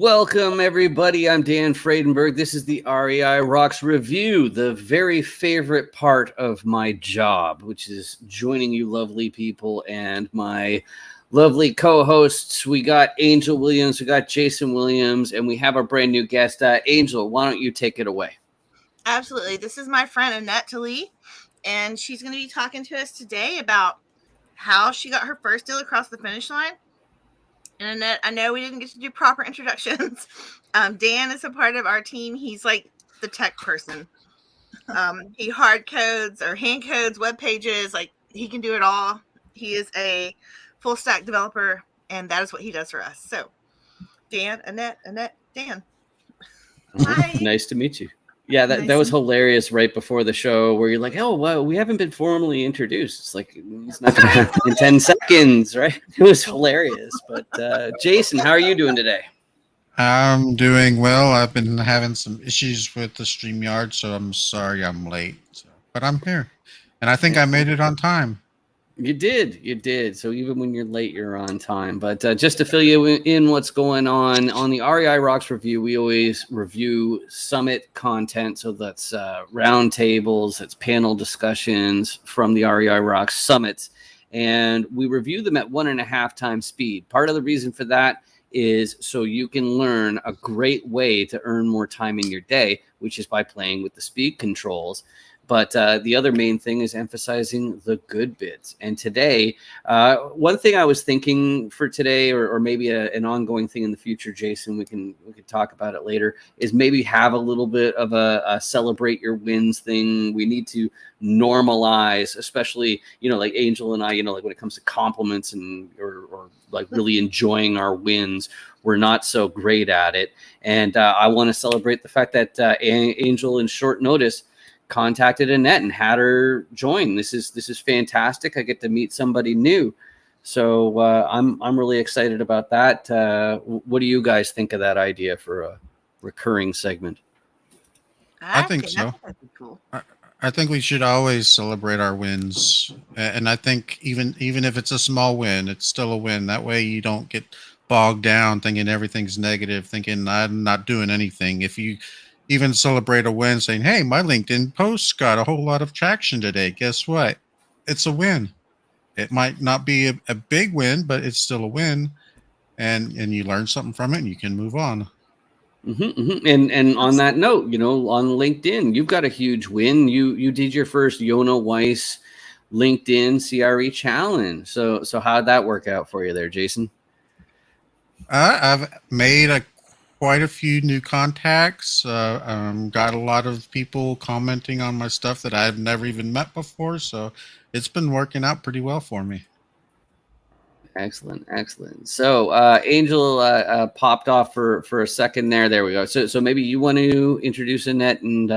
Welcome, everybody. I'm Dan Fradenburgh. This is the REI Rocks Review, the very favorite part of my job, which is joining you lovely people and my lovely co-hosts. We got Angel Williams, we got Jason Williams, and we have our brand new guest. Angel, why don't you take it away? Absolutely. This is my friend Anette, Talie, and she's going to be talking to us today about how she got her first deal across the finish line. And Annette, I know we didn't get to do proper introductions. Dan is a part of our team. He's like the tech person. He hard codes or hand codes web pages. Like, he can do it all. He is a full stack developer, and that is what he does for us. So, Dan, Annette, Dan. Hi. Nice to meet you. Yeah, that was hilarious right before the show where you're like, oh, well, we haven't been formally introduced. It's like, it's not going to happen in 10 seconds, right? It was hilarious. But Jason, how are you doing today? I'm doing well. I've been having some issues with the StreamYard, so I'm sorry I'm late. But I'm here. And I think I made it on time. You did. So even when you're late, you're on time. But just to fill you in what's going on the REI Rocks Review, we always review summit content. So that's roundtables, that's panel discussions from the REI Rocks summits. And we review them at 1.5 times speed. Part of the reason for that is so you can learn a great way to earn more time in your day, which is by playing with the speed controls. But the other main thing is emphasizing the good bits. And today, one thing I was thinking for today, or maybe an ongoing thing in the future, Jason, we can talk about it later, is maybe have a little bit of a celebrate your wins thing. We need to normalize, especially, like Angel and I, like when it comes to compliments and or like really enjoying our wins, we're not so great at it. And I want to celebrate the fact that Angel, in short notice, contacted Annette and had her join. This is fantastic. I get to meet somebody new, so I'm really excited about that. What do you guys think of that idea for a recurring segment? I think so. Cool. I think we should always celebrate our wins, and I think even if it's a small win, it's still a win. That way you don't get bogged down thinking everything's negative, thinking I'm not doing anything. If you even celebrate a win, saying, hey, my LinkedIn post got a whole lot of traction today. Guess what? It's a win. It might not be a big win, but it's still a win. And you learn something from it and you can move on. And on that note, on LinkedIn, you've got a huge win. You did your first Yona Weiss LinkedIn CRE challenge. So how'd that work out for you there, Jason? I've made quite a few new contacts. Got a lot of people commenting on my stuff that I've never even met before. So it's been working out pretty well for me. Excellent. So Angel popped off for a second there. There we go. So maybe you want to introduce Annette and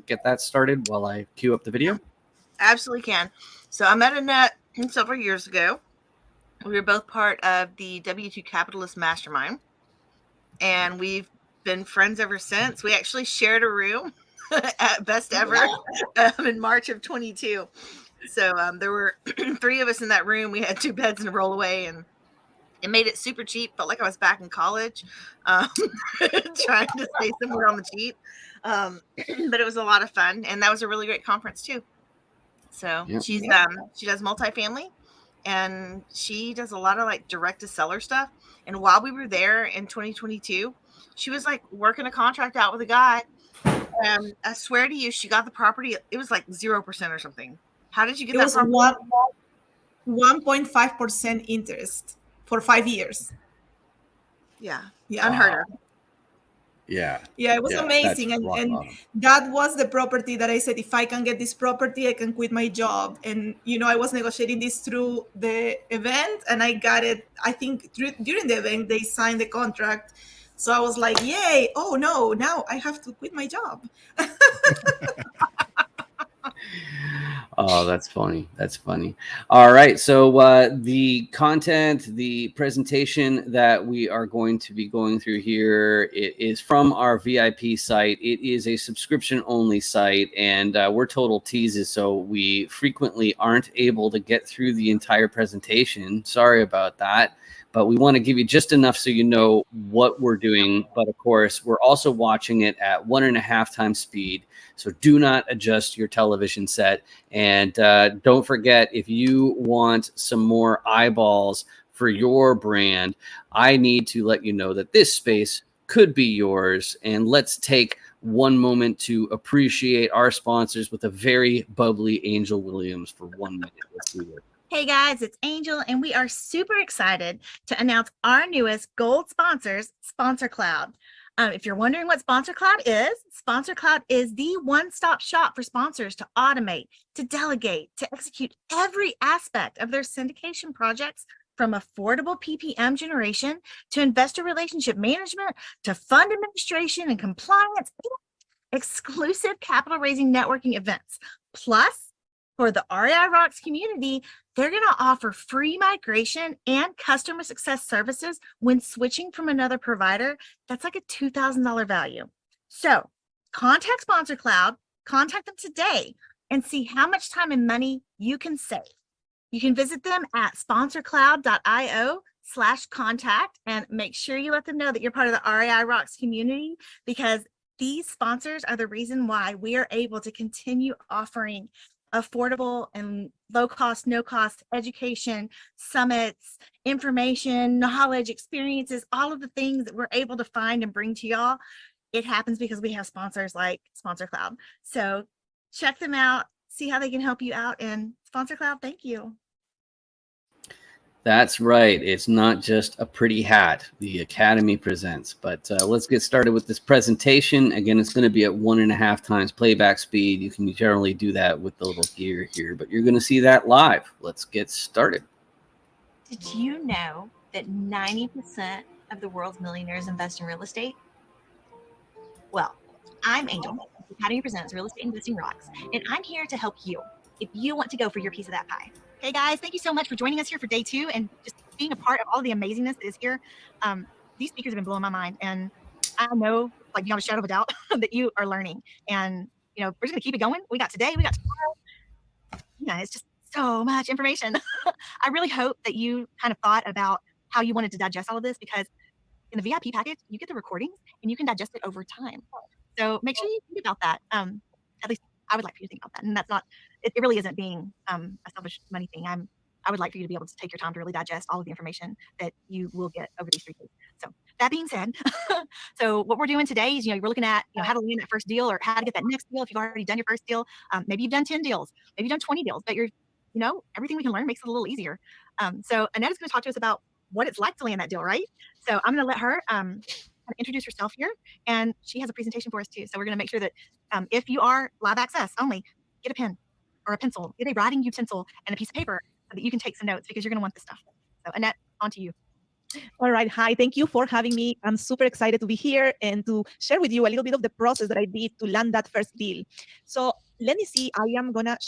get that started while I queue up the video? Absolutely can. So I met Annette several years ago. We were both part of the W2 Capitalist Mastermind. And we've been friends ever since. We actually shared a room at Best Ever in March of 22. So there were 3 of us in that room. We had 2 beds and a rollaway, and it made it super cheap. Felt like I was back in college, trying to stay somewhere on the cheap. But it was a lot of fun, and that was a really great conference too. So she does multifamily, and she does a lot of like direct to seller stuff. And while we were there in 2022, she was like working a contract out with a guy. I swear to you, she got the property. It was like 0% or something. How did you get that? It was 1.5% interest for 5 years. Yeah. Unheard of. Yeah, it was amazing. And that was the property that I said, if I can get this property, I can quit my job. And, I was negotiating this through the event, and I got it. I think during the event, they signed the contract. So I was like, yay. Oh, no, now I have to quit my job. Oh, that's funny. That's funny. All right. So the content, the presentation that we are going to be going through here, it is from our VIP site. It is a subscription only site, and we're total teases, so we frequently aren't able to get through the entire presentation. Sorry about that. But we want to give you just enough so you know what we're doing. But of course, we're also watching it at 1.5 times speed. So do not adjust your television set. And don't forget, if you want some more eyeballs for your brand, I need to let you know that this space could be yours. And let's take one moment to appreciate our sponsors with a very bubbly Angel Williams for 1 minute. Let's see it. Hey guys, it's Angel, and we are super excited to announce our newest gold sponsors, Sponsor Cloud. If you're wondering what Sponsor Cloud is the one-stop shop for sponsors to automate, to delegate, to execute every aspect of their syndication projects, from affordable PPM generation to investor relationship management to fund administration and compliance, exclusive capital raising networking events. Plus, for the REI Rocks community, they're going to offer free migration and customer success services when switching from another provider. That's like a $2,000 value. So contact Sponsor Cloud, contact them today, and see how much time and money you can save. You can visit them at sponsorcloud.io/contact, and make sure you let them know that you're part of the REI Rocks community, because these sponsors are the reason why we are able to continue offering affordable and low cost, no cost education, summits, information, knowledge, experiences, all of the things that we're able to find and bring to y'all. It happens because we have sponsors like Sponsor Cloud. So check them out, see how they can help you out. And Sponsor Cloud, thank you. That's right. It's not just a pretty hat the Academy presents, but let's get started with this presentation. Again, it's going to be at 1.5 times playback speed. You can generally do that with the little gear here, but you're going to see that live. Let's get started. Did you know that 90% of the world's millionaires invest in real estate? Well, I'm Angel. Academy presents Real Estate Investing Rocks, and I'm here to help you if you want to go for your piece of that pie. Hey guys, thank you so much for joining us here for day 2 and just being a part of all the amazingness that is here. These speakers have been blowing my mind, and I know, like beyond a shadow of a doubt, that you are learning. And you know, we're just gonna keep it going. We got today, we got tomorrow. Yeah, it's just so much information. I really hope that you kind of thought about how you wanted to digest all of this, because in the VIP package, you get the recordings and you can digest it over time. So make sure you think about that. At least I would like for you to think about that. And that's not, it really isn't being a selfish money thing. I would like for you to be able to take your time to really digest all of the information that you will get over these 3 days. So that being said, so what we're doing today is, we're looking at, how to land that first deal or how to get that next deal. If you've already done your first deal, maybe you've done 10 deals, maybe you've done 20 deals, but everything we can learn makes it a little easier. So Annette is going to talk to us about what it's like to land that deal, right? So I'm going to let her introduce herself here, and she has a presentation for us too. So we're going to make sure that if you are live access only, get a pen or a pencil, get a writing utensil and a piece of paper so that you can take some notes, because you're going to want this stuff. So Annette, on to you. All right. Hi. Thank you for having me. I'm super excited to be here and to share with you a little bit of the process that I did to land that first deal. So let me see. I am going to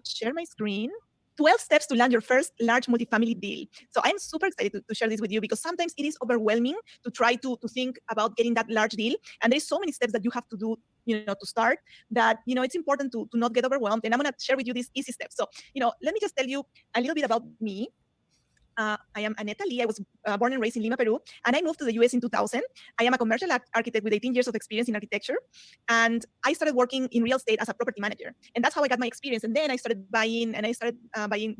share my screen. 12 steps to land your first large multifamily deal. So I'm super excited to share this with you, because sometimes it is overwhelming to try to think about getting that large deal. And there's so many steps that you have to do, to start, that, it's important to not get overwhelmed. And I'm going to share with you these easy steps. So, let me just tell you a little bit about me. I am Anette Talie. I was born and raised in Lima, Peru, and I moved to the US in 2000. I am a commercial architect with 18 years of experience in architecture, and I started working in real estate as a property manager, and that's how I got my experience. And then I started buying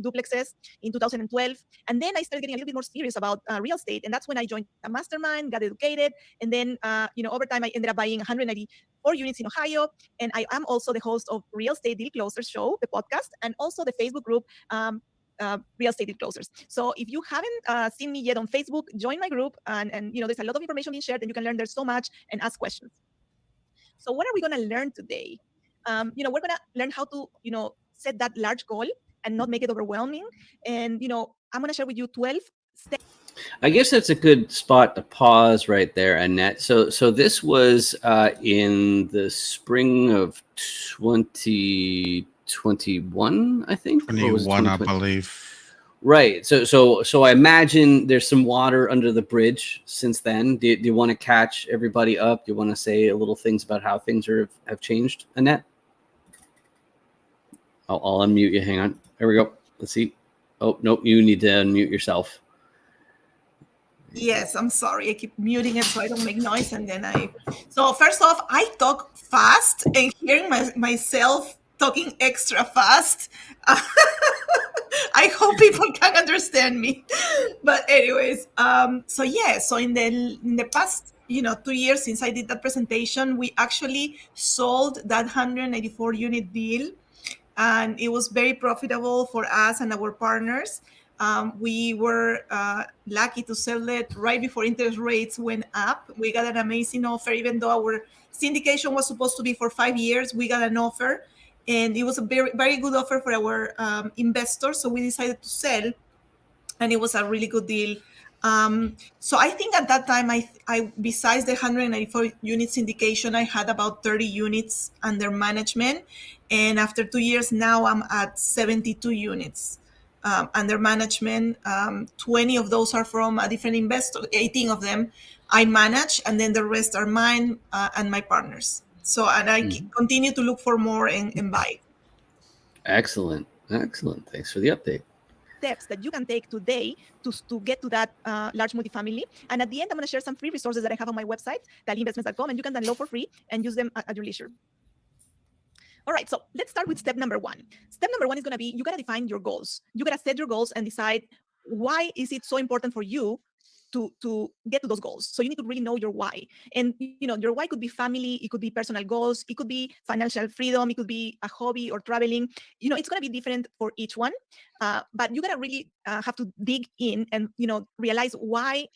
duplexes in 2012, and then I started getting a little bit more serious about real estate, and that's when I joined a mastermind, got educated, and then over time I ended up buying 194 units in Ohio, and I am also the host of Real Estate Deal Closers Show, the podcast, and also the Facebook group. Real Estate Deal Closers. So if you haven't seen me yet on Facebook, join my group, and there's a lot of information being shared, and you can learn there so much and ask questions. So what are we going to learn today? We're going to learn how to set that large goal and not make it overwhelming. And I'm going to share with you 12 steps. I guess that's a good spot to pause right there, Annette. So this was in the spring of 2020. 2021, I think. 21, I believe. Right. So I imagine there's some water under the bridge since then. Do you want to catch everybody up? Do you want to say a little things about how things have changed, Annette? I'll unmute you. Hang on. There we go. Let's see. Oh, nope. You need to unmute yourself. Yes, I'm sorry. I keep muting it so I don't make noise. And then so first off, I talk fast, and hearing myself talking extra fast. I hope people can understand me. But anyways, so in the past, 2 years since I did that presentation, we actually sold that 184 unit deal, and it was very profitable for us and our partners. We were lucky to sell it right before interest rates went up. We got an amazing offer, even though our syndication was supposed to be for 5 years. We got an offer, and it was a very, very good offer for our investors. So we decided to sell, and it was a really good deal. So I think at that time, I besides the 194 unit syndication, I had about 30 units under management. And after 2 years now, I'm at 72 units under management. 20 of those are from a different investor. 18 of them I manage, and then the rest are mine and my partners. So, and I continue to look for more and buy. Excellent. Thanks for the update. Steps that you can take today to get to that large multifamily. And at the end, I'm going to share some free resources that I have on my website, talieinvestments.com, and you can download for free and use them at your leisure. All right, so let's start with step number 1. Step number 1 is going to be, you got to define your goals. You got to set your goals and decide why is it so important for you to get to those goals. So you need to really know your why. And your why could be family, it could be personal goals, it could be financial freedom, it could be a hobby or traveling. It's going to be different for each one. But you got to really have to dig in and realize why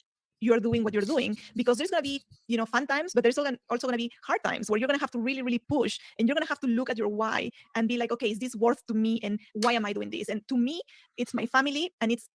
you're doing what you're doing, because there's going to be fun times, but there's also going to be hard times where you're going to have to really, really push, and you're going to have to look at your why and be like, okay, is this worth to me, and why am I doing this? And to me, it's my family, and it's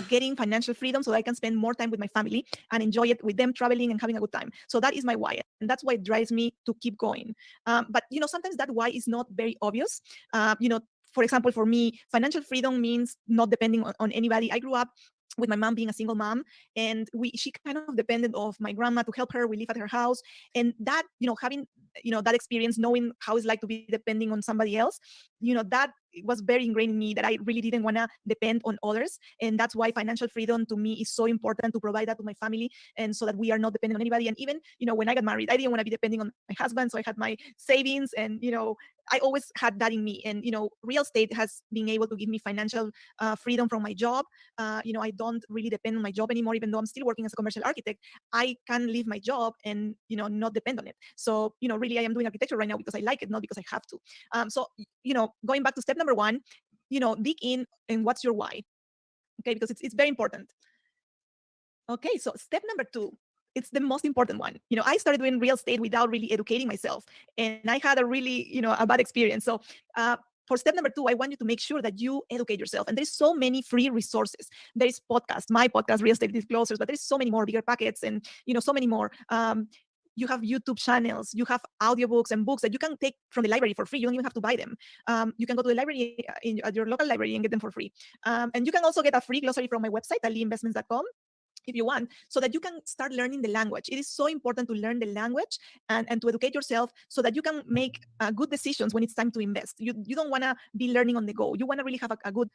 getting financial freedom so that I can spend more time with my family and enjoy it with them, traveling and having a good time. So that is my why, and that's why it drives me to keep going. But sometimes that why is not very obvious. For example, for me, financial freedom means not depending on anybody. I grew up with my mom being a single mom, and she kind of depended of my grandma to help her. We live at her house, and that having that experience, knowing how it's like to be depending on somebody else, that was very ingrained in me, that I really didn't want to depend on others. And that's why financial freedom to me is so important, to provide that to my family, and so that we are not dependent on anybody. And even when I got married, I didn't want to be depending on my husband, so I had my savings, and I always had that in me. And real estate has been able to give me financial freedom from my job. I don't really depend on my job anymore, even though I'm still working as a commercial architect. I can leave my job and not depend on it. So really, I am doing architecture right now because I like it, not because I have to. So going back to step number 1, dig in and what's your why, okay? Because it's very important. Okay, so step number 2, it's the most important one. I started doing real estate without really educating myself, and I had a really, a bad experience. So for step number 2, I want you to make sure that you educate yourself. And there's so many free resources. There is my podcast, Real Estate Disclosures, but there's so many more, bigger packets, and so many more. You have YouTube channels, you have audiobooks and books that you can take from the library for free. You don't even have to buy them. You can go to the library at your local library and get them for free. And you can also get a free glossary from my website, talieinvestments.com, if you want, so that you can start learning the language. It is so important to learn the language and to educate yourself so that you can make good decisions when it's time to invest. You don't want to be learning on the go. You want to really have a good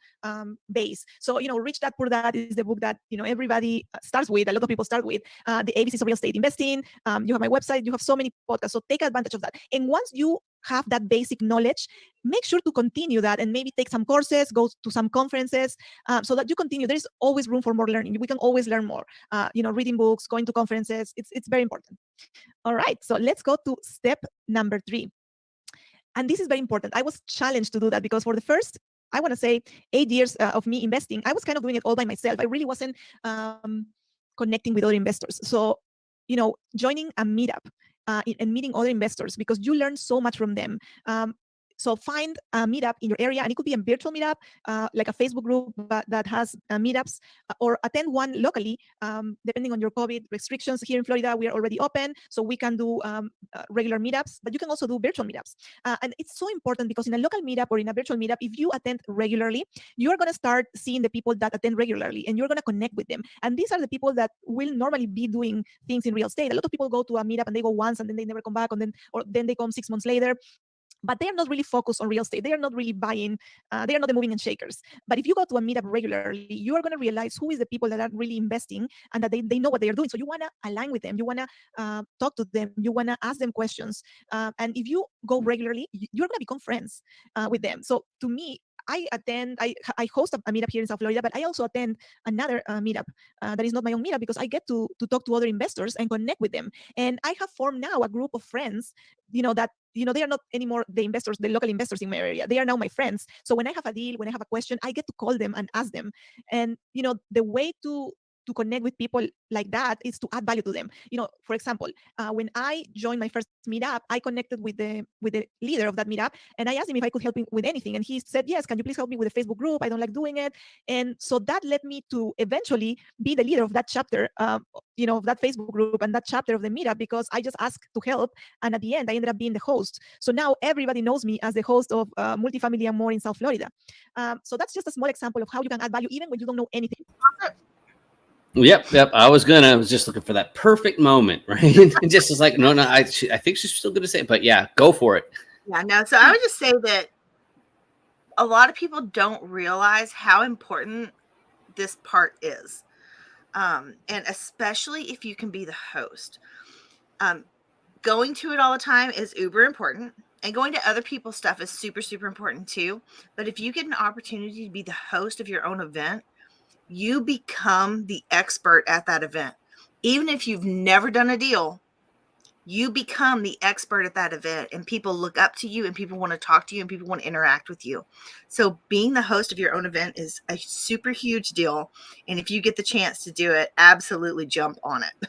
base. So, Rich Dad Poor Dad is the book that, everybody starts with. A lot of people start with the ABCs of real estate investing. You have my website. You have so many podcasts. So take advantage of that. And once you have that basic knowledge, make sure to continue that and maybe take some courses, go to some conferences, so that you continue. There's always room for more learning. We can always learn more. Reading books, going to conferences, it's very important. All right, so let's go to step number 3. And this is very important. I was challenged to do that because for the first, I want to say 8 years of me investing, I was kind of doing it all by myself. I really wasn't connecting with other investors. So, joining a meetup and meeting other investors, because you learn so much from them. So find a meetup in your area, and it could be a virtual meetup, like a Facebook group that has meetups, or attend one locally, depending on your COVID restrictions. Here in Florida, we are already open, so we can do regular meetups, but you can also do virtual meetups. And it's so important because in a local meetup or in a virtual meetup, if you attend regularly, you're going to start seeing the people that attend regularly, and you're going to connect with them. And these are the people that will normally be doing things in real estate. A lot of people go to a meetup and they go once and then they never come back, and then they come 6 months later. But they are not really focused on real estate. They are not really buying. They are not the moving and shakers. But if you go to a meetup regularly, you are going to realize who is the people that are really investing and that they know what they are doing. So you want to align with them. You want to talk to them. You want to ask them questions. And if you go regularly, you're going to become friends with them. So to me, I host a meetup here in South Florida, but I also attend another meetup that is not my own meetup, because I get to talk to other investors and connect with them. And I have formed now a group of friends, that they are not anymore the investors, the local investors in my area. They are now my friends. So when I have a deal, when I have a question, I get to call them and ask them. And the way to connect with people like that is to add value to them. For example, when I joined my first meetup, I connected with the leader of that meetup, and I asked him if I could help him with anything. And he said, yes, can you please help me with the Facebook group? I don't like doing it. And so that led me to eventually be the leader of that chapter, of that Facebook group and that chapter of the meetup, because I just asked to help. And at the end, I ended up being the host. So now everybody knows me as the host of Multifamily and More in South Florida. So that's just a small example of how you can add value even when you don't know anything. Yep. I was just looking for that perfect moment, right? And just was like, no, I think she's still going to say it, but yeah, go for it. Yeah, no. So I would just say that a lot of people don't realize how important this part is. And especially if you can be the host. Going to it all the time is uber important, and going to other people's stuff is super, super important too. But if you get an opportunity to be the host of your own event, you become the expert at that event. Even if you've never done a deal, you become the expert at that event, and people look up to you, and people want to talk to you, and people want to interact with you. So being the host of your own event is a super huge deal. And if you get the chance to do it, absolutely jump on it.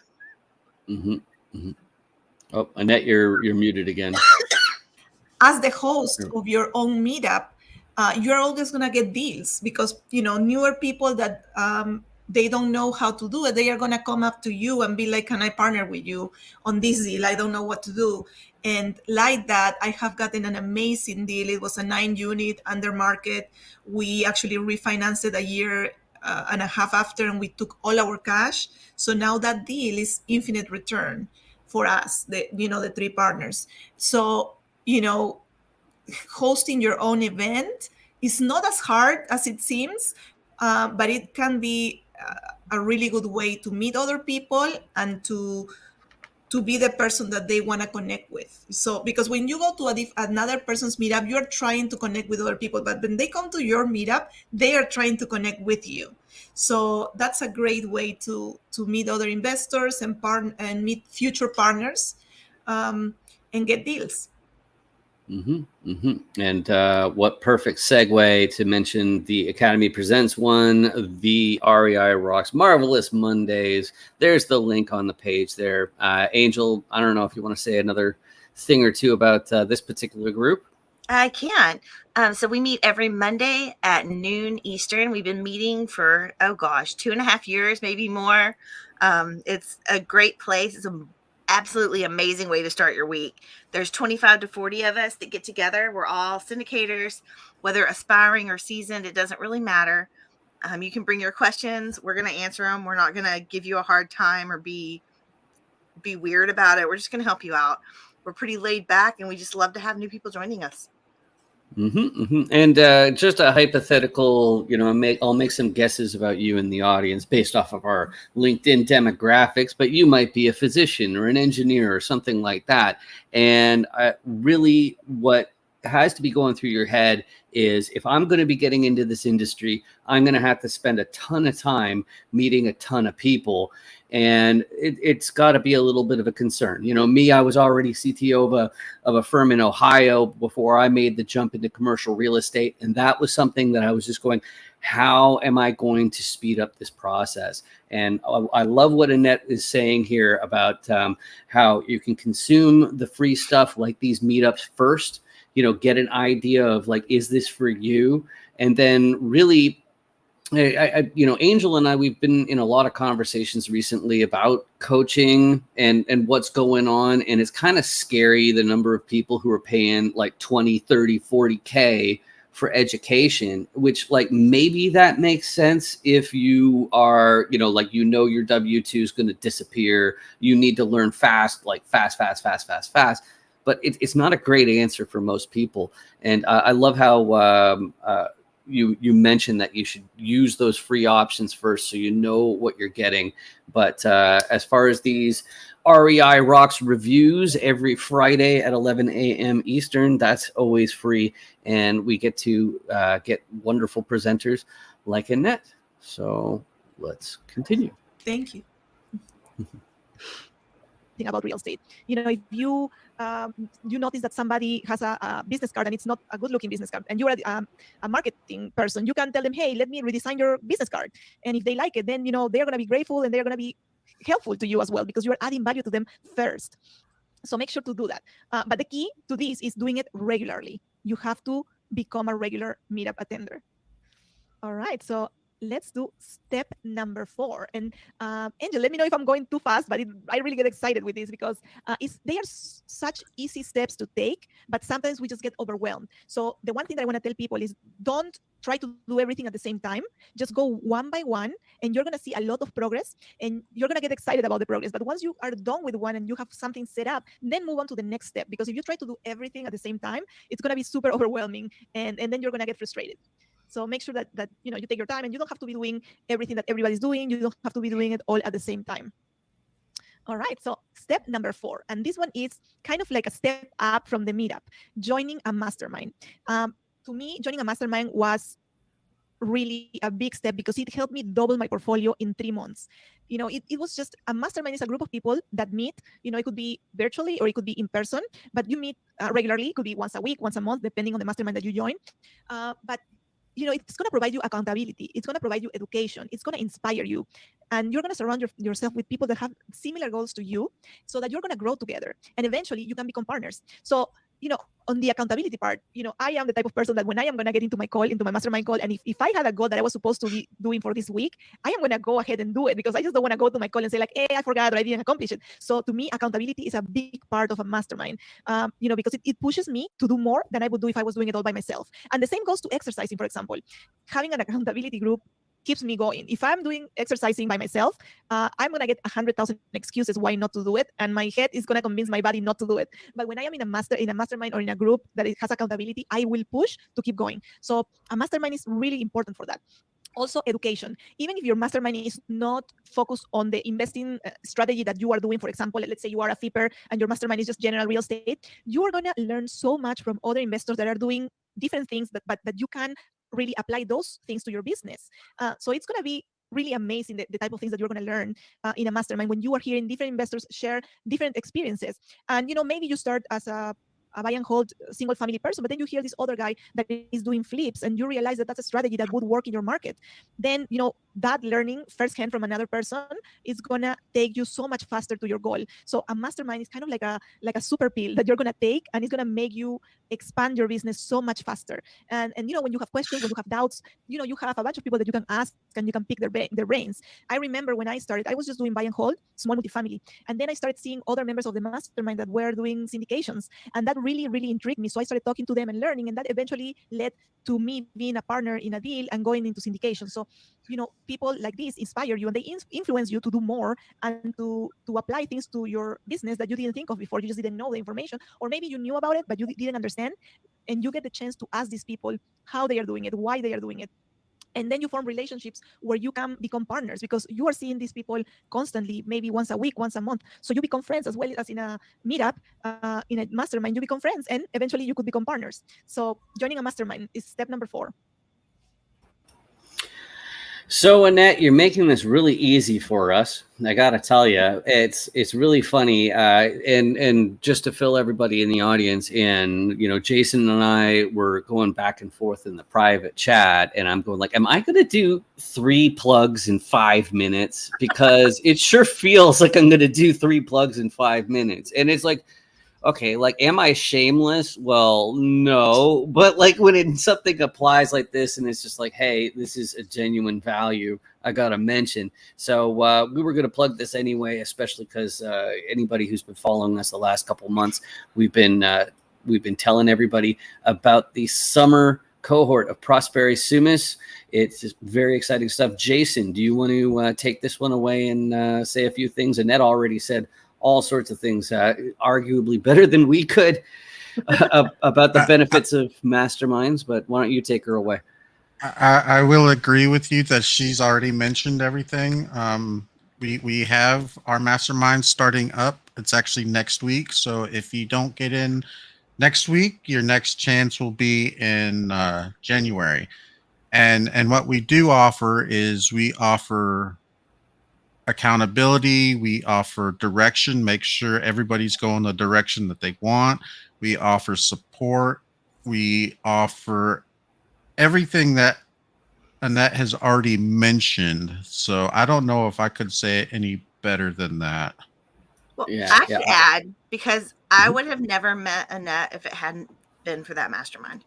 Mm-hmm. Mm-hmm. Oh, Annette, you're muted again. As the host of your own meetup, you're always going to get deals, because newer people that they don't know how to do it, they are going to come up to you and be like, can I partner with you on this deal? I don't know what to do. And like that, I have gotten an amazing deal. It was a 9-unit under market. We actually refinanced it a year and a half after, and we took all our cash. So now that deal is infinite return for us, the 3 partners. So hosting your own event is not as hard as it seems, but it can be a really good way to meet other people and to be the person that they want to connect with. So because when you go to another person's meetup, you're trying to connect with other people, but when they come to your meetup, they are trying to connect with you. So that's a great way to meet other investors and meet future partners, and get deals. Mm-hmm, mm-hmm. And what perfect segue to mention the Academy Presents one, the REI Rocks Marvelous Mondays. There's the link on the page there. Angel, I don't know if you want to say another thing or two about this particular group. I can. So we meet every Monday at noon Eastern. We've been meeting for, 2.5 years, maybe more. It's a great place. It's an absolutely amazing way to start your week. There's 25 to 40 of us that get together. We're all syndicators, whether aspiring or seasoned, it doesn't really matter. You can bring your questions. We're going to answer them. We're not going to give you a hard time or be weird about it. We're just going to help you out. We're pretty laid back, and we just love to have new people joining us. Mm-hmm, mm-hmm. And just a hypothetical, I'll make some guesses about you in the audience based off of our LinkedIn demographics, but you might be a physician or an engineer or something like that. And really what has to be going through your head is, if I'm going to be getting into this industry, I'm going to have to spend a ton of time meeting a ton of people. And it's got to be a little bit of a concern. Me, I was already CTO of a firm in Ohio before I made the jump into commercial real estate. And that was something that I was just going, how am I going to speed up this process? And I love what Annette is saying here about how you can consume the free stuff like these meetups first, get an idea of like, is this for you? And then really, Angel and I, we've been in a lot of conversations recently about coaching and what's going on. And it's kind of scary, the number of people who are paying like 20, 30, 40K for education, which like maybe that makes sense if you are, your W-2 is going to disappear. You need to learn fast. But it's not a great answer for most people. And I love how you mentioned that you should use those free options first so you know what you're getting. But as far as these REI Rocks reviews every Friday at 11 a.m. Eastern, that's always free. And we get to get wonderful presenters like Annette. So let's continue. Thank you. Think about real estate. If you notice that somebody has a business card and it's not a good looking business card, and you're a marketing person, you can tell them, hey, let me redesign your business card. And if they like it, then they're going to be grateful and they're going to be helpful to you as well, because you're adding value to them first. So make sure to do that. But the key to this is doing it regularly. You have to become a regular meetup attender. All right, so let's do step number 4. And Angel, let me know if I'm going too fast, but I really get excited with this because they are such easy steps to take, but sometimes we just get overwhelmed. So the one thing that I want to tell people is don't try to do everything at the same time. Just go one by one, and you're going to see a lot of progress, and you're going to get excited about the progress. But once you are done with one and you have something set up, then move on to the next step. Because if you try to do everything at the same time, it's going to be super overwhelming, and then you're going to get frustrated. So make sure that you take your time, and you don't have to be doing everything that everybody's doing. You don't have to be doing it all at the same time. All right, so step number 4, and this one is kind of like a step up from the meetup, joining a mastermind. To me, joining a mastermind was really a big step because it helped me double my portfolio in 3 months. It was just a mastermind is a group of people that meet. It could be virtually or it could be in person, but you meet regularly. It could be once a week, once a month, depending on the mastermind that you join. But it's going to provide you accountability. It's going to provide you education. It's going to inspire you. And you're going to surround yourself with people that have similar goals to you so that you're going to grow together. And eventually you can become partners. So, on the accountability part, I am the type of person that when I am going to get into my mastermind call, and if I had a goal that I was supposed to be doing for this week, I am going to go ahead and do it because I just don't want to go to my call and say like, hey, I forgot or I didn't accomplish it. So to me, accountability is a big part of a mastermind, because it pushes me to do more than I would do if I was doing it all by myself. And the same goes to exercising, for example. Having an accountability group keeps me going. If I'm doing exercising by myself, I'm going to get 100,000 excuses why not to do it. And my head is going to convince my body not to do it. But when I am in a mastermind or in a group that it has accountability, I will push to keep going. So a mastermind is really important for that. Also, education. Even if your mastermind is not focused on the investing strategy that you are doing, for example, let's say you are a flipper and your mastermind is just general real estate, you are going to learn so much from other investors that are doing different things but that you can really apply those things to your business. So it's going to be really amazing the type of things that you're going to learn in a mastermind when you are hearing different investors share different experiences. And maybe you start as a buy and hold single family person, but then you hear this other guy that is doing flips and you realize that that's a strategy that would work in your market. Then that learning firsthand from another person is gonna take you so much faster to your goal. So a mastermind is kind of like a super pill that you're gonna take, and it's gonna make you expand your business so much faster. And when you have questions, when you have doubts, you have a bunch of people that you can ask and you can pick their brains. I remember when I started, I was just doing buy and hold, small multifamily, and then I started seeing other members of the mastermind that were doing syndications, and that really, really intrigued me. So I started talking to them and learning, and that eventually led to me being a partner in a deal and going into syndication. So people like this inspire you, and they influence you to do more and to apply things to your business that you didn't think of before. You just didn't know the information, or maybe you knew about it but you didn't understand, and you get the chance to ask these people how they are doing it, why they are doing it. And then you form relationships where you can become partners because you are seeing these people constantly, maybe once a week, once a month. So you become friends as well as in a meetup, in a mastermind, you become friends, and eventually you could become partners. So joining a mastermind is step number 4. So Annette, you're making this really easy for us. I gotta tell you, it's really funny. And just to fill everybody in the audience in, Jason and I were going back and forth in the private chat, and I'm going like, am I gonna do 3 plugs in 5 minutes? Because it sure feels like I'm gonna do 3 plugs in 5 minutes, and it's like, okay, like, am I shameless? Well, no, but like when something applies like this, and it's just like, hey, this is a genuine value, I gotta mention. So we were gonna plug this anyway, especially because anybody who's been following us the last couple of months, we've been telling everybody about the summer cohort of Prosperi Sumus. It's just very exciting stuff. Jason, do you want to take this one away and say a few things? Annette already said all sorts of things, arguably better than we could, about the benefits of masterminds. But why don't you take her away? I will agree with you that she's already mentioned everything. We have our mastermind starting up. It's actually next week. So if you don't get in next week, your next chance will be in January. And what we do offer is we offer accountability, we offer direction, make sure everybody's going the direction that they want. We offer support, we offer everything that Annette has already mentioned. So I don't know if I could say it any better than that. Well, I could add, because I would have never met Annette if it hadn't been for that mastermind.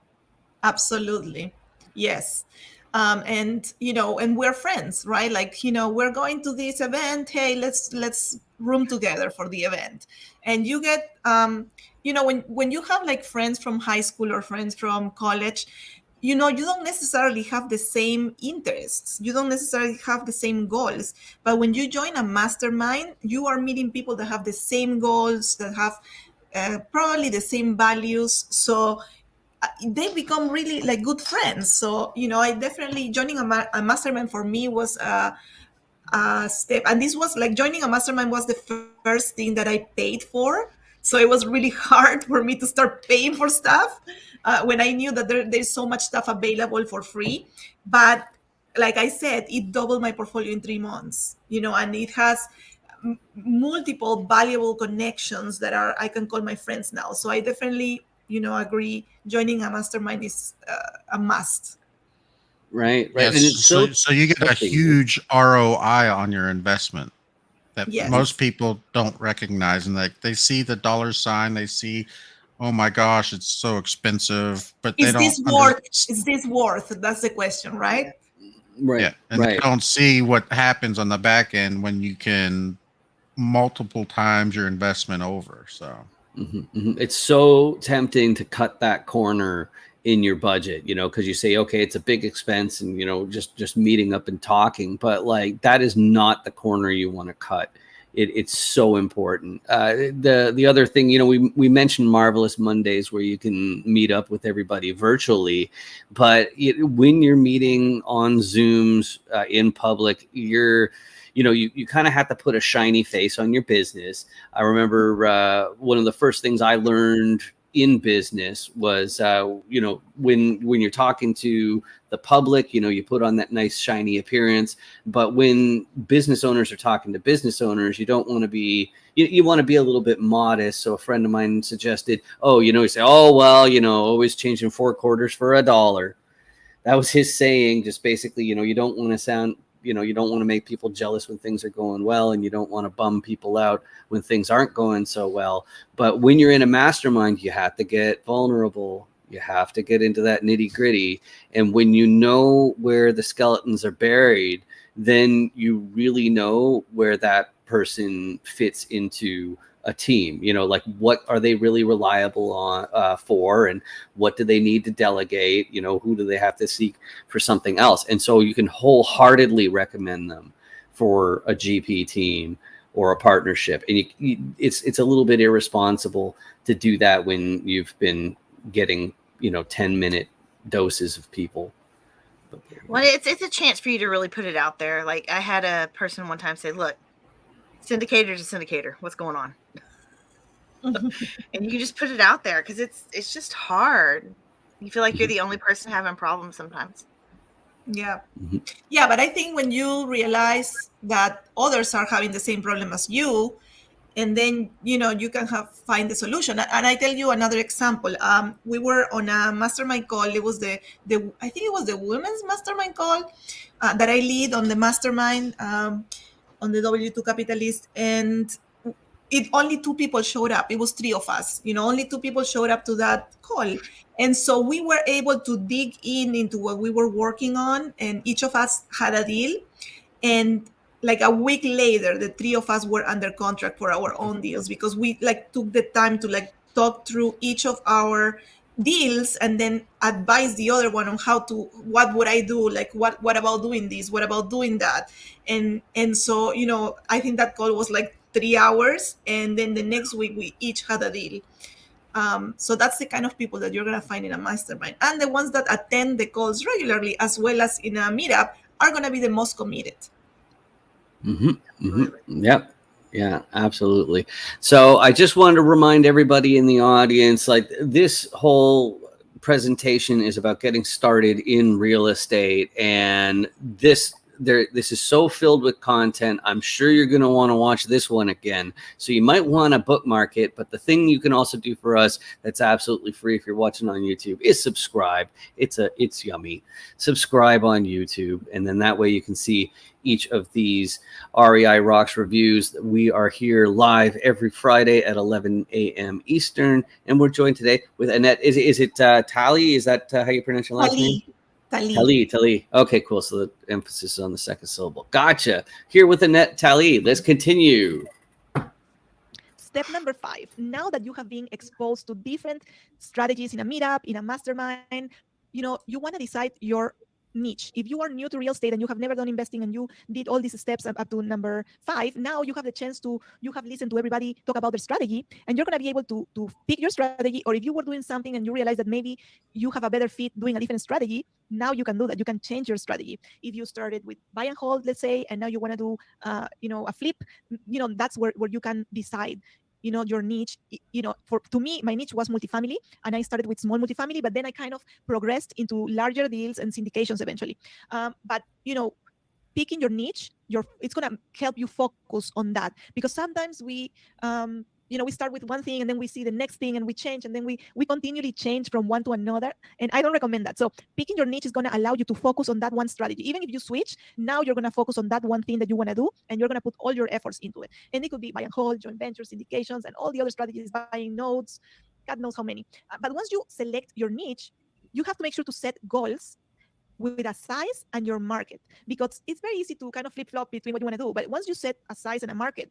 Absolutely. Yes. And and we're friends, right? Like, we're going to this event. Hey, let's room together for the event. And you get, when you have like friends from high school or friends from college, you don't necessarily have the same interests. You don't necessarily have the same goals. But when you join a mastermind, you are meeting people that have the same goals, that have probably the same values. So they become really like good friends. So, I definitely, joining a mastermind for me was a step. And this was like, joining a mastermind was the first thing that I paid for. So it was really hard for me to start paying for stuff when I knew that there's so much stuff available for free. But like I said, it doubled my portfolio in 3 months, and it has multiple valuable connections that I can call my friends now. So I definitely, agree. Joining a mastermind is a must. Right. Yes. And it's so you get a huge ROI on your investment that most people don't recognize, and like they see the dollar sign, they see, oh my gosh, it's so expensive, but they don't. Is this worth? That's the question, right? Right. Yeah, and they don't see what happens on the back end when you can multiple times your investment over. So it's so tempting to cut that corner in your budget, because you say, okay, it's a big expense, and just meeting up and talking, but like that is not the corner you want to cut. It's so important. The other thing, we mentioned Marvelous Mondays, where you can meet up with everybody virtually, but when you're meeting on Zooms in public, you kind of have to put a shiny face on your business. I remember one of the first things I learned in business was, when you're talking to the public, you put on that nice shiny appearance. But when business owners are talking to business owners, you don't want to be, you want to be a little bit modest. So a friend of mine suggested, you say, always changing 4 quarters for $1. That was his saying. Just basically, you don't want to sound, you don't want to make people jealous when things are going well, and you don't want to bum people out when things aren't going so well. But when you're in a mastermind, you have to get vulnerable. You have to get into that nitty gritty. And when you know where the skeletons are buried, then you really know where that person fits into a team. Like, what are they really reliable on for, and what do they need to delegate? Who do they have to seek for something else? And so you can wholeheartedly recommend them for a GP team or a partnership. And it's a little bit irresponsible to do that when you've been getting 10-minute doses of people. Well, it's a chance for you to really put it out there. Like, I had a person one time say, look, syndicator to syndicator, what's going on? And you can just put it out there, because it's just hard. You feel like you're the only person having problems sometimes. Yeah. Yeah, but I think when you realize that others are having the same problem as you, and then you can find the solution. And I tell you another example. We were on a mastermind call. It was the I think it was the women's mastermind call that I lead on the mastermind on the W2 Capitalist, and only 2 people showed up. It was 3 of us, only 2 people showed up to that call. And so we were able to dig into what we were working on, and each of us had a deal. And like a week later, the 3 of us were under contract for our own deals, because we took the time to talk through each of our deals and then advise the other one on what would I do, what about doing this, what about doing that. And so I think that call was 3 hours, and then the next week we each had a deal. So that's the kind of people that you're going to find in a mastermind, and the ones that attend the calls regularly as well as in a meetup are going to be the most committed. Yep. Yeah, absolutely. So I just wanted to remind everybody in the audience, this whole presentation is about getting started in real estate, and this is so filled with content. I'm sure you're going to want to watch this one again. So you might want to bookmark it. But the thing you can also do for us that's absolutely free if you're watching on YouTube is subscribe. It's yummy. Subscribe on YouTube. And then that way you can see each of these REI Rocks reviews. We are here live every Friday at 11 a.m. Eastern. And we're joined today with Annette. Is it Talie? Is that how you pronounce your last name? Talie. Okay, cool. So the emphasis is on the second syllable. Gotcha. Here with Anette, Talie. Let's continue. Step number 5. Now that you have been exposed to different strategies in a meetup, in a mastermind, you want to decide your niche. If you are new to real estate and you have never done investing and you did all these steps up to number 5, now you have the chance you have listened to everybody talk about their strategy, and you're going to be able to pick your strategy. Or if you were doing something and you realize that maybe you have a better fit doing a different strategy, now you can do that. You can change your strategy. If you started with buy and hold, let's say, and now you want to do a flip, that's where you can decide your niche. To me, my niche was multifamily, and I started with small multifamily, but then I kind of progressed into larger deals and syndications eventually. But picking your niche, it's going to help you focus on that, because sometimes we start with one thing and then we see the next thing and we change, and then we continually change from one to another, and I don't recommend that. So picking your niche is going to allow you to focus on that one strategy. Even if you switch, now you're going to focus on that one thing that you want to do, and you're going to put all your efforts into it. And it could be buy and hold, joint ventures, syndications, and all the other strategies, buying notes, God knows how many. But once you select your niche, you have to make sure to set goals with a size and your market, because it's very easy to kind of flip-flop between what you want to do. But once you set a size and a market,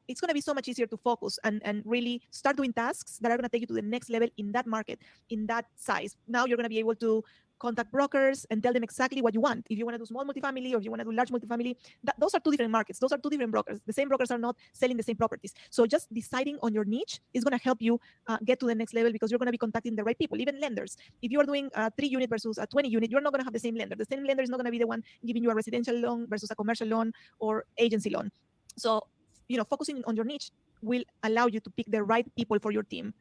it's going to be so much easier to focus and really start doing tasks that are going to take you to the next level in that market, in that size. Now you're going to be able to contact brokers and tell them exactly what you want. If you want to do small multifamily or if you want to do large multifamily, those are 2 different markets. Those are 2 different brokers. The same brokers are not selling the same properties. So just deciding on your niche is going to help you get to the next level, because you're going to be contacting the right people, even lenders. If you are doing a 3-unit versus a 20-unit, you're not going to have the same lender. The same lender is not going to be the one giving you a residential loan versus a commercial loan or agency loan. So, focusing on your niche will allow you to pick the right people for your team.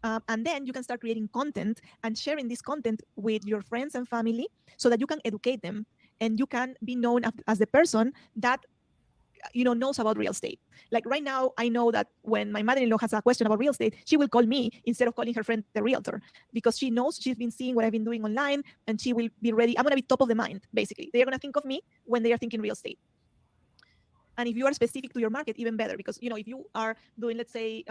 And then you can start creating content and sharing this content with your friends and family so that you can educate them and you can be known as the person that knows about real estate. Like right now, I know that when my mother-in-law has a question about real estate, she will call me instead of calling her friend, the realtor, because she knows she's been seeing what I've been doing online, and she will be ready. I'm going to be top of the mind, basically. They're going to think of me when they are thinking real estate. And if you are specific to your market, even better, because if you are doing, let's say,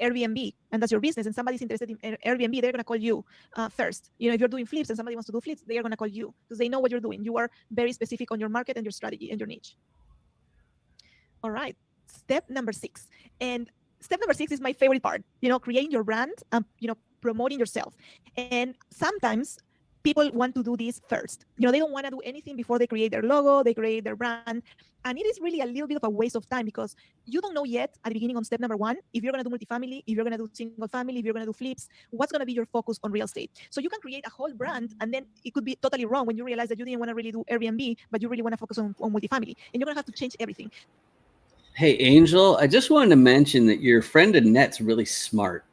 Airbnb, and that's your business, and somebody's interested in Airbnb, they're going to call you first. If you're doing flips and somebody wants to do flips, they are going to call you because they know what you're doing. You are very specific on your market and your strategy and your niche. All right, step number 6. And step number 6 is my favorite part, creating your brand and, promoting yourself. And sometimes people want to do this first. They don't want to do anything before they create their logo, they create their brand. And it is really a little bit of a waste of time, because you don't know yet at the beginning on step number 1, if you're going to do multifamily, if you're going to do single family, if you're going to do flips, what's going to be your focus on real estate. So you can create a whole brand, and then it could be totally wrong when you realize that you didn't want to really do Airbnb, but you really want to focus on multifamily. And you're going to have to change everything. Hey, Angel, I just wanted to mention that your friend Annette's really smart.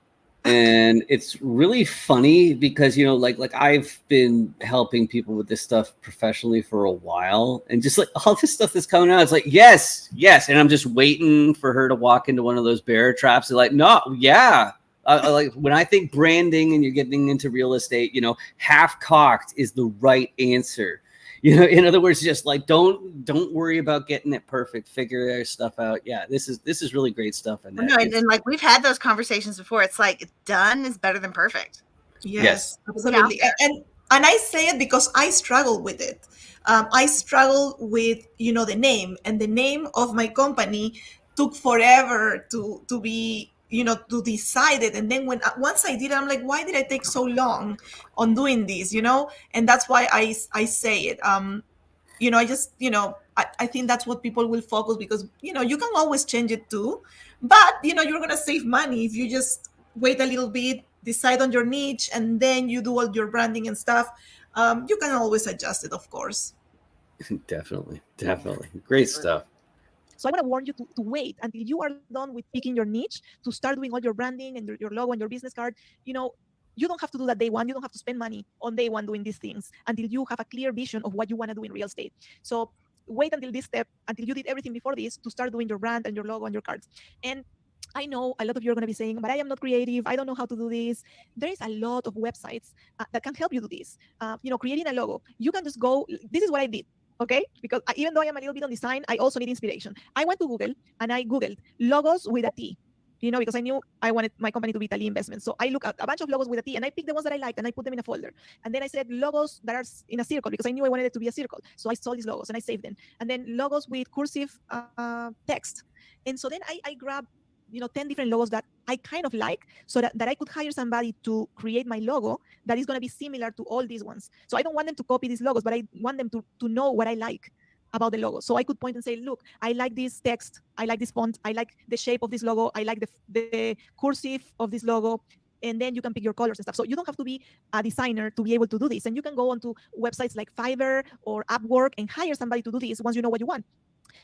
And it's really funny because, like I've been helping people with this stuff professionally for a while, and just like all this stuff that's coming out, it's like, yes. And I'm just waiting for her to walk into one of those bear traps. They're like, no, yeah. Like when I think branding and you're getting into real estate, half cocked is the right answer. In other words, just like don't worry about getting it perfect. Figure your stuff out. Yeah, this is really great stuff. And no, and like we've had those conversations before. It's like done is better than perfect. Yes. Absolutely. And I say it because I struggle with it. I struggle with the name, and the name of my company took forever to be to decide it. And then once I did it, I'm like, why did I take so long on doing this? And that's why I say it. I just I think that's what people will focus, because you can always change it too, but you're gonna save money if you just wait a little bit, decide on your niche, and then you do all your branding and stuff. You can always adjust it, of course. Definitely great stuff. So I want to warn you to wait until you are done with picking your niche to start doing all your branding and your logo and your business card. You don't have to do that day one. You don't have to spend money on day one doing these things until you have a clear vision of what you want to do in real estate. So wait until this step, until you did everything before this, to start doing your brand and your logo and your cards. And I know a lot of you are going to be saying, but I am not creative. I don't know how to do this. There is a lot of websites that can help you do this. Creating a logo, you can just go. This is what I did. Okay, because even though I am a little bit on design, I also need inspiration. I went to Google and I Googled logos with a T, because I knew I wanted my company to be Talie Investments. So I looked at a bunch of logos with a T and I picked the ones that I liked and I put them in a folder. And then I said logos that are in a circle, because I knew I wanted it to be a circle. So I saw these logos and I saved them. And then logos with cursive text. And so then I grabbed 10 different logos that I kind of like, so that I could hire somebody to create my logo that is going to be similar to all these ones. So I don't want them to copy these logos, but I want them to know what I like about the logo. So I could point and say, look, I like this text, I like this font, I like the shape of this logo, I like the cursive of this logo. And then you can pick your colors and stuff. So you don't have to be a designer to be able to do this. And you can go onto websites like Fiverr or Upwork and hire somebody to do this once you know what you want.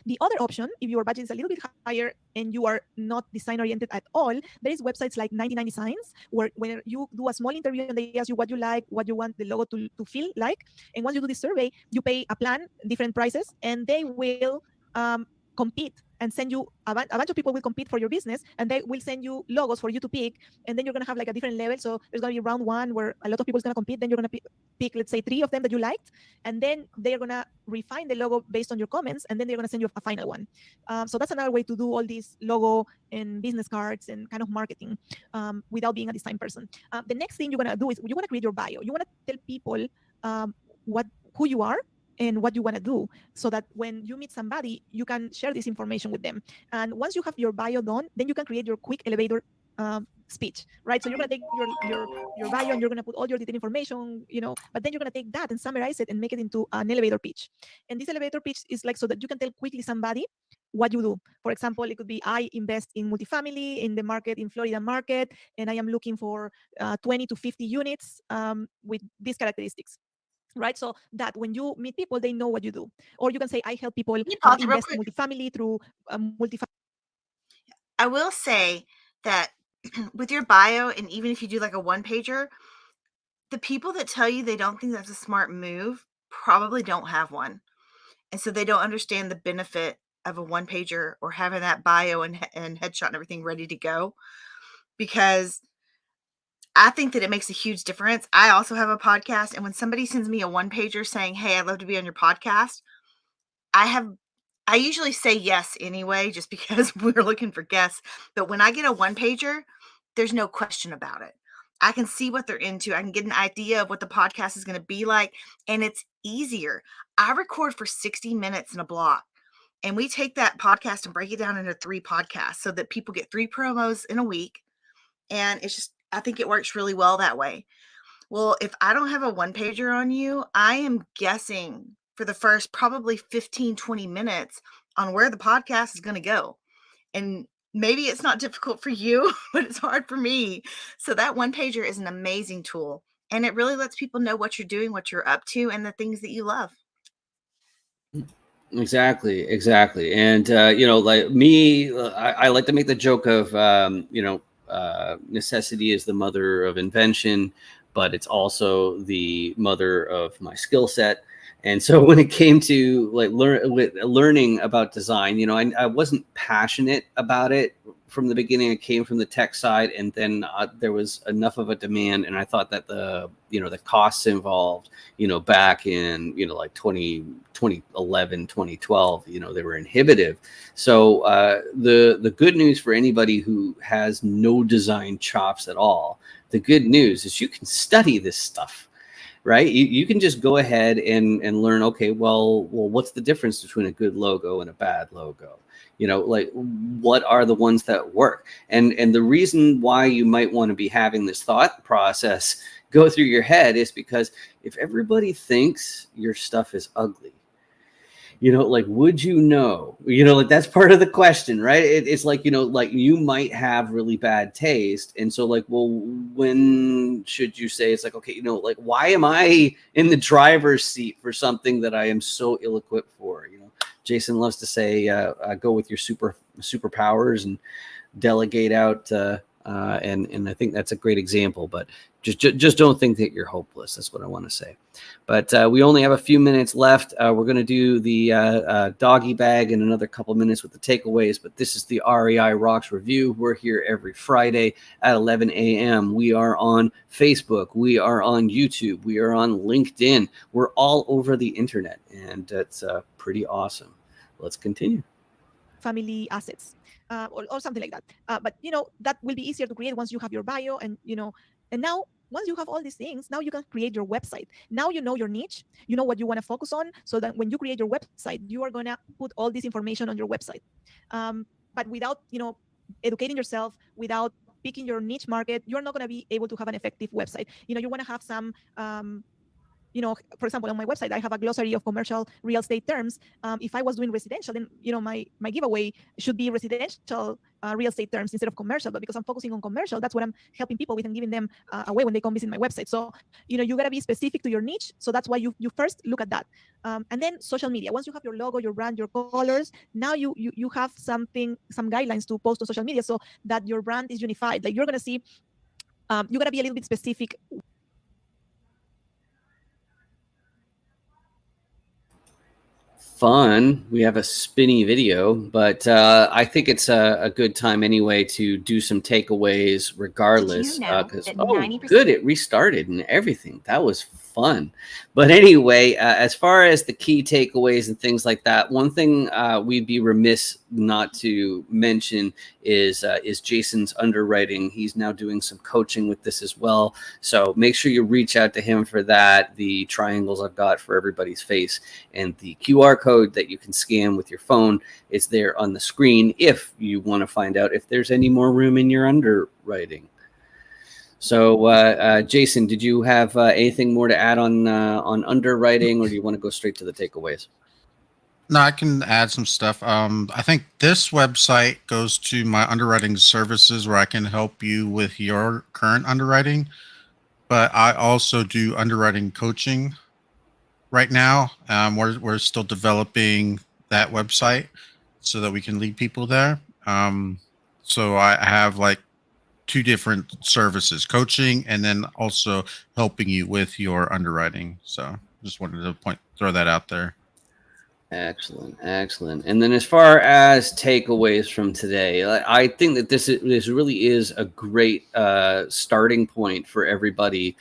The other option, if your budget is a little bit higher and you are not design oriented at all, there is websites like 99 Designs, where you do a small interview and they ask you what you like, what you want the logo to feel like. And once you do this survey, you pay a plan, different prices, and they will compete and send you a bunch of people will compete for your business, and they will send you logos for you to pick. And then you're going to have like a different level. So there's going to be round one where a lot of people is going to compete. Then you're going to pick, let's say, 3 of them that you liked. And then they're going to refine the logo based on your comments. And then they're going to send you a final one. So that's another way to do all these logo and business cards and kind of marketing without being a design person. The next thing you're going to do is you want to create your bio. You want to tell people who you are and what you want to do, so that when you meet somebody, you can share this information with them. And once you have your bio done, then you can create your quick elevator speech, right? So you're going to take your bio and you're going to put all your detailed information, but then you're going to take that and summarize it and make it into an elevator pitch. And this elevator pitch is like so that you can tell quickly somebody what you do. For example, it could be, I invest in multifamily in the market, in Florida market, and I am looking for 20 to 50 units with these characteristics. Right, so that when you meet people, they know what you do. Or you can say, I help people invest in multifamily through multifamily. I will say that with your bio, and even if you do like a one-pager, the people that tell you they don't think that's a smart move probably don't have one. And so they don't understand the benefit of a one-pager or having that bio and headshot and everything ready to go. Because I think that it makes a huge difference. I also have a podcast, and when somebody sends me a one-pager saying, hey, I'd love to be on your podcast, I usually say yes anyway, just because we're looking for guests. But when I get a one-pager, there's no question about it. I can see what they're into. I can get an idea of what the podcast is going to be like, and it's easier. I record for 60 minutes in a block, and we take that podcast and break it down into 3 podcasts so that people get 3 promos in a week. And it's just, I think it works really well that way. Well, if I don't have a one-pager on you, I am guessing for the first probably 15, 20 minutes on where the podcast is going to go. And maybe it's not difficult for you, but it's hard for me. So that one-pager is an amazing tool. And it really lets people know what you're doing, what you're up to, and the things that you love. Exactly. And, like me, I like to make the joke of, necessity is the mother of invention, but it's also the mother of my skill set. And so when it came to like learning about design, I wasn't passionate about it from the beginning, I came from the tech side, and then there was enough of a demand, and I thought that the costs involved, back in, like 2011, 2012, they were inhibitive. So the good news for anybody who has no design chops at all, the good news is you can study this stuff. Right? You can just go ahead and learn, okay, well, what's the difference between a good logo and a bad logo? Like, what are the ones that work? And the reason why you might want to be having this thought process go through your head is because if everybody thinks your stuff is ugly, like, would like, that's part of the question, right? It's like, like, you might have really bad taste. And so, like, well, when should you say, it's like, okay, like, why am I in the driver's seat for something that I am so ill-equipped for? Jason loves to say, go with your superpowers and delegate out. And I think that's a great example, but just don't think that you're hopeless. That's what I want to say. But we only have a few minutes left. We're going to do the doggy bag in another couple minutes with the takeaways, but this is the REI Rocks Review. We're here every Friday at 11 a.m. We are on Facebook. We are on YouTube. We are on LinkedIn. We're all over the internet, and it's pretty awesome. Let's continue. Family assets. Or something like that. But that will be easier to create once you have your bio, and and now once you have all these things, now you can create your website. Now you know your niche, you know what you want to focus on, so that when you create your website, you are going to put all this information on your website. But without educating yourself, without picking your niche market, you're not going to be able to have an effective website. You want to have some for example, on my website, I have a glossary of commercial real estate terms. If I was doing residential, then, my giveaway should be residential real estate terms instead of commercial. But because I'm focusing on commercial, that's what I'm helping people with and giving them away when they come visit my website. So, you got to be specific to your niche. So that's why you first look at that. And then social media. Once you have your logo, your brand, your colors, now you have some guidelines to post on social media so that your brand is unified. Like, you're going to see, you got to be a little bit specific. Fun. We have a spinny video, but I think it's a good time anyway to do some takeaways regardless. Because good, it restarted and everything. That was fun. But anyway, as far as the key takeaways and things like that, one thing we'd be remiss not to mention is Jason's underwriting. He's now doing some coaching with this as well. So make sure you reach out to him for that. The triangles I've got for everybody's face and the QR code that you can scan with your phone is there on the screen if you want to find out if there's any more room in your underwriting. So, Jason, did you have anything more to add on underwriting, or do you want to go straight to the takeaways? No, I can add some stuff. I think this website goes to my underwriting services where I can help you with your current underwriting, but I also do underwriting coaching right now. We're still developing that website so that we can lead people there. So I have like 2 different services, coaching and then also helping you with your underwriting. So just wanted to throw that out there. Excellent. And then as far as takeaways from today, I think that this really is a great starting point for everybody,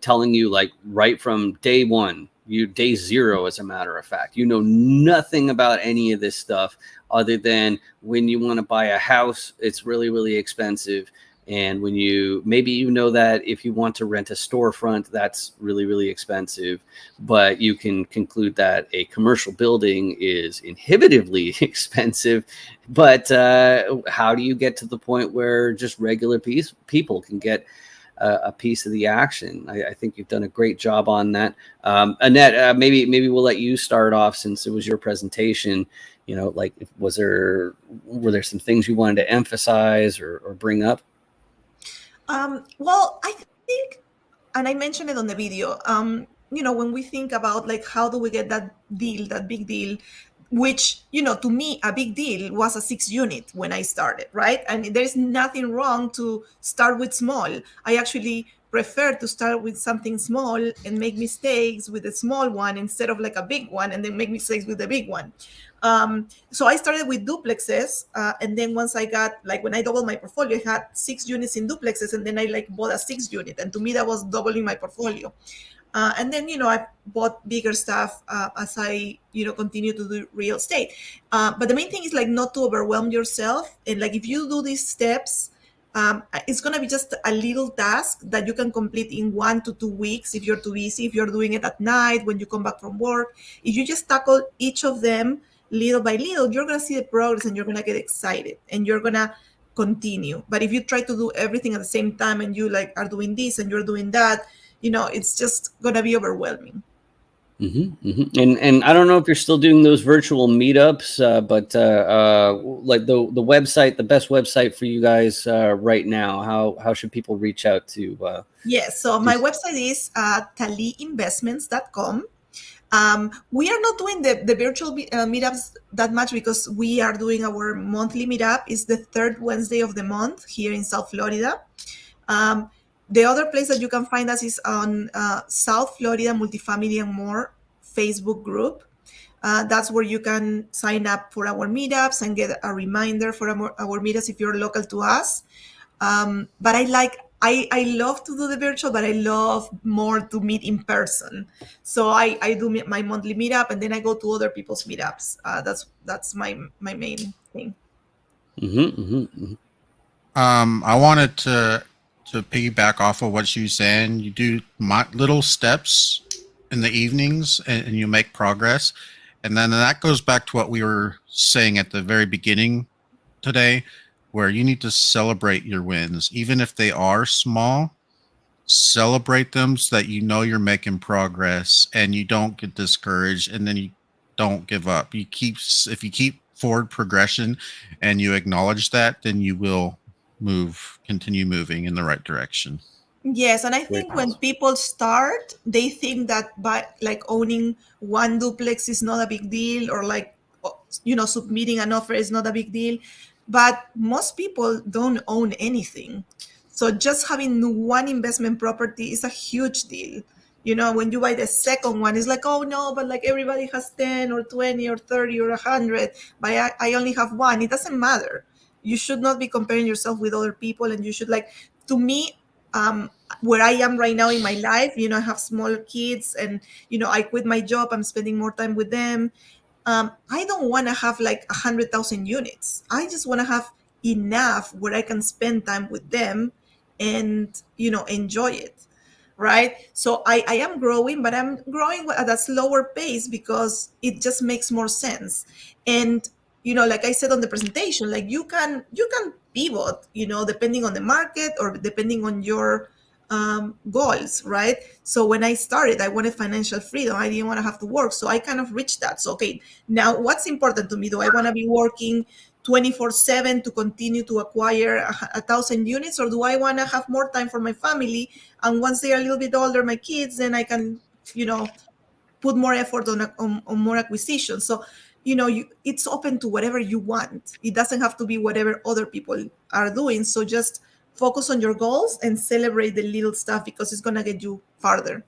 telling you, like, right from day one, day 0, as a matter of fact, nothing about any of this stuff other than when you want to buy a house, it's really, really expensive. And when that if you want to rent a storefront, that's really, really expensive. But you can conclude that a commercial building is inhibitively expensive. But how do you get to the point where just regular people can get a piece of the action? I think you've done a great job on that. Annette, maybe we'll let you start off since it was your presentation. Like, were there some things you wanted to emphasize or bring up? Well, I think, and I mentioned it on the video, when we think about, like, how do we get that big deal, which, to me, a big deal was a 6 unit when I started, right? And there's nothing wrong to start with small. I actually prefer to start with something small and make mistakes with a small one instead of like a big one and then make mistakes with the big one. So I started with duplexes, and then once I got, like, when I doubled my portfolio, I had 6 units in duplexes, and then I like bought a 6th unit, and to me that was doubling my portfolio. And then, I bought bigger stuff as I, continue to do real estate. But the main thing is like not to overwhelm yourself. And like if you do these steps, it's going to be just a little task that you can complete in 1 to 2 weeks if you're too busy, if you're doing it at night when you come back from work. If you just tackle each of them little by little, you're going to see the progress and you're going to get excited and you're going to continue. But if you try to do everything at the same time and you like are doing this and you're doing that, it's just going to be overwhelming. And I don't know if you're still doing those virtual meetups, but like the website, the best website for you guys right now, how should people reach out to? Yes, so my website is talieinvestments.com. We are not doing the virtual meetups that much because we are doing our monthly meetup. It's the 3rd Wednesday of the month here in South Florida. The other place that you can find us is on South Florida Multifamily and More Facebook group. That's where you can sign up for our meetups and get a reminder for our meetups if you're local to us. But I love to do the virtual, but I love more to meet in person. So I do my monthly meetup and then I go to other people's meetups. That's my main thing. I wanted to piggyback off of what she was saying. You do little steps in the evenings and you make progress. And then that goes back to what we were saying at the very beginning today, where you need to celebrate your wins. Even if they are small, celebrate them so that you're making progress and you don't get discouraged and then you don't give up. If you keep forward progression and you acknowledge that, then you will continue moving in the right direction. Yes, and I think when people start, they think that by like owning one duplex is not a big deal, or like submitting an offer is not a big deal. But most people don't own anything. So just having one investment property is a huge deal. When you buy the second one, it's like, oh no, but like everybody has 10 or 20 or 30 or 100, but I only have one. It doesn't matter. You should not be comparing yourself with other people, and you should to me, where I am right now in my life, I have small kids and, I quit my job. I'm spending more time with them. I don't want to have like 100,000 units. I just want to have enough where I can spend time with them and, enjoy it. Right. So I am growing, but I'm growing at a slower pace because it just makes more sense. And, like I said on the presentation, like you can pivot, depending on the market or depending on your goals, right? So when I started, I wanted financial freedom. I didn't want to have to work. So I kind of reached that. So, okay, now what's important to me? Do I want to be working 24/7 to continue to acquire 1,000 units, or do I want to have more time for my family? And once they are a little bit older, my kids, then I can, put more effort on more acquisition. So, it's open to whatever you want. It doesn't have to be whatever other people are doing. So just focus on your goals and celebrate the little stuff because it's going to get you farther.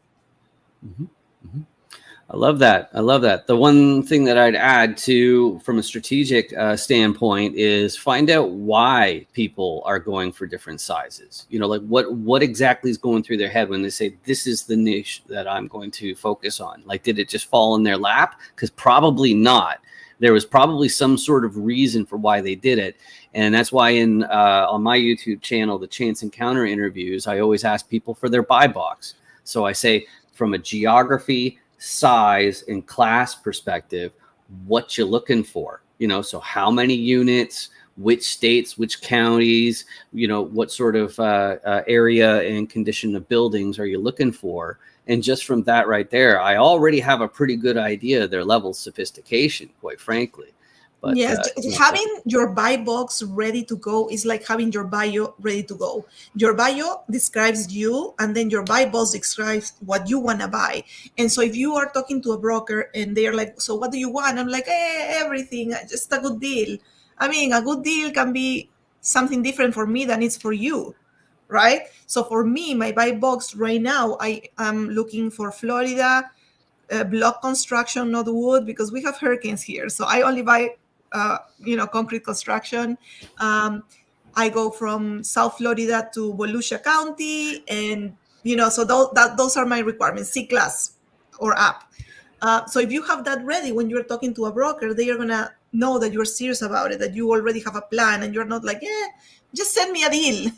I love that. The one thing that I'd add to, from a strategic standpoint, is find out why people are going for different sizes. Like what exactly is going through their head when they say, this is the niche that I'm going to focus on. Like, did it just fall in their lap? Because probably not. There was probably some sort of reason for why they did it. And that's why on my YouTube channel, the Chance Encounter interviews, I always ask people for their buy box. So I say, from a geography, size, and class perspective, what you looking for? So how many units, which states, which counties, what sort of area and condition of buildings are you looking for? And just from that right there, I already have a pretty good idea of their level of sophistication, quite frankly. But yes, having your buy box ready to go is like having your bio ready to go. Your bio describes you, and then your buy box describes what you want to buy. And so if you are talking to a broker and they're like, so what do you want? I'm like, everything, just a good deal. I mean, a good deal can be something different for me than it's for you, right? So for me, my buy box right now, I am looking for Florida, block construction, not wood, because we have hurricanes here. So I only buy, concrete construction. I go from South Florida to Volusia County, and so those are my requirements, C class or up. So if you have that ready when you're talking to a broker, they are gonna know that you're serious about it, that you already have a plan, and you're not like, just send me a deal.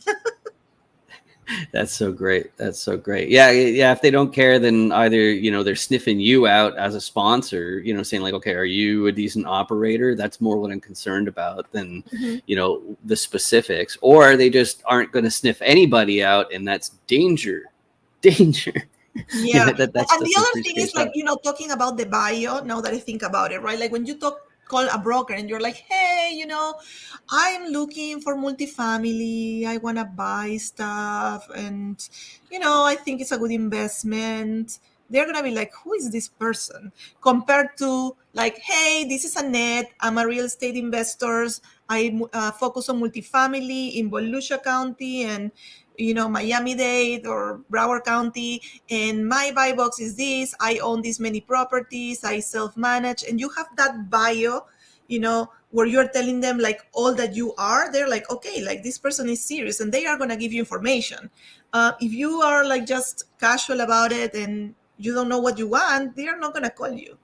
That's so great. That's so great. Yeah. If they don't care, then either, they're sniffing you out as a sponsor, saying like, okay, are you a decent operator? That's more what I'm concerned about than, the specifics, or they just aren't going to sniff anybody out. And that's danger. Yeah. That's and the other thing is like, talking about the bio, now that I think about it, right? Like when you call a broker and you're like, hey, I'm looking for multifamily. I want to buy stuff. And, I think it's a good investment. They're going to be like, who is this person? Compared to like, hey, this is Anette. I'm a real estate investor. I focus on multifamily in Volusia County and, Miami-Dade or Broward County. And my buy box is this. I own this many properties. I self-manage. And you have that bio, where you're telling them like all that you are. They're like, okay, like this person is serious, and they are going to give you information. If you are like just casual about it and you don't know what you want, they are not going to call you.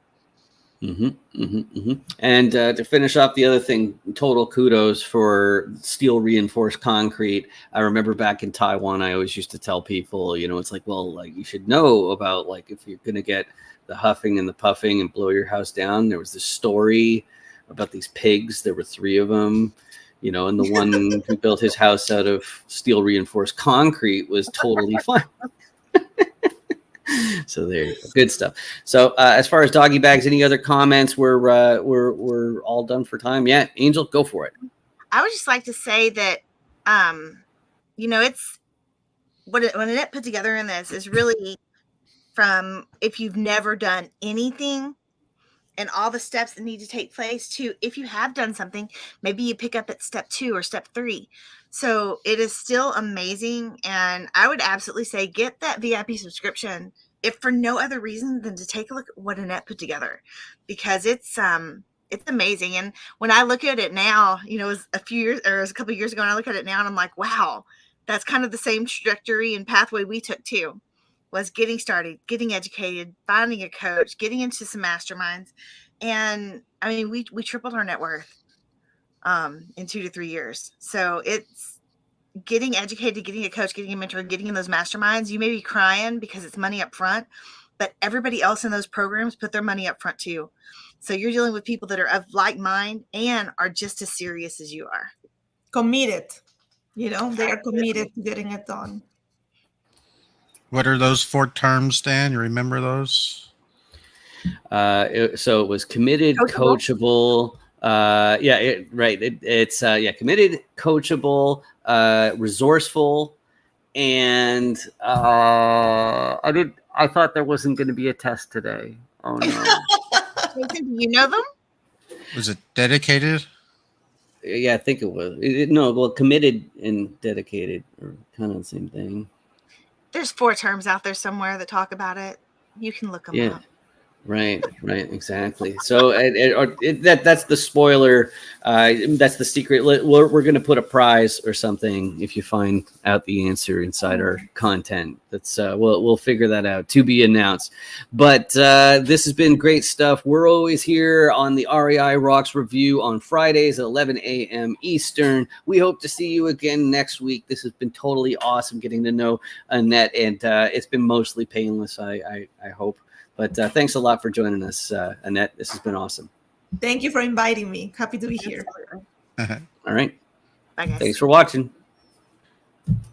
And to finish off the other thing, total kudos for steel reinforced concrete. I remember back in Taiwan, I always used to tell people, it's like, well, like you should know about like if you're going to get the huffing and the puffing and blow your house down. There was this story about these pigs. There were 3 of them, and the one who built his house out of steel reinforced concrete was totally fine. So there you go. Good stuff. So as far as doggy bags, any other comments? We're all done for time. Yeah, Angel, go for it. I would just like to say that, it's what Annette put together in this is really from if you've never done anything and all the steps that need to take place to if you have done something, maybe you pick up at step 2 or step 3. So it is still amazing. And I would absolutely say get that VIP subscription, if for no other reason than to take a look at what Annette put together, because it's amazing. And when I look at it now, it was a couple of years ago, and I look at it now and I'm like, wow, that's kind of the same trajectory and pathway we took too, was getting started, getting educated, finding a coach, getting into some masterminds. And I mean, we tripled our net worth in 2 to 3 years. So it's getting educated, getting a coach, getting a mentor, getting in those masterminds. You may be crying because it's money up front, but everybody else in those programs put their money up front too. So you're dealing with people that are of like mind and are just as serious as you are. Committed. They are committed to getting it done. What are those 4 terms, Dan? You remember those? So it was committed, coachable. It's committed, coachable, resourceful, and I thought there wasn't going to be a test today. Oh no! Do you know them? Was it dedicated? Yeah, I think it was. Committed and dedicated are kind of the same thing. There's 4 terms out there somewhere that talk about it. You can look them up. Right, exactly. So that's the spoiler. That's the secret. We're going to put a prize or something if you find out the answer inside our content. That's we'll figure that out, to be announced. But this has been great stuff. We're always here on the REI Rocks Review on Fridays at 11 a.m. Eastern. We hope to see you again next week. This has been totally awesome getting to know Annette, and it's been mostly painless, I hope. But thanks a lot for joining us, Annette. This has been awesome. Thank you for inviting me. Happy to be here. All right. Bye, guys. Thanks for watching.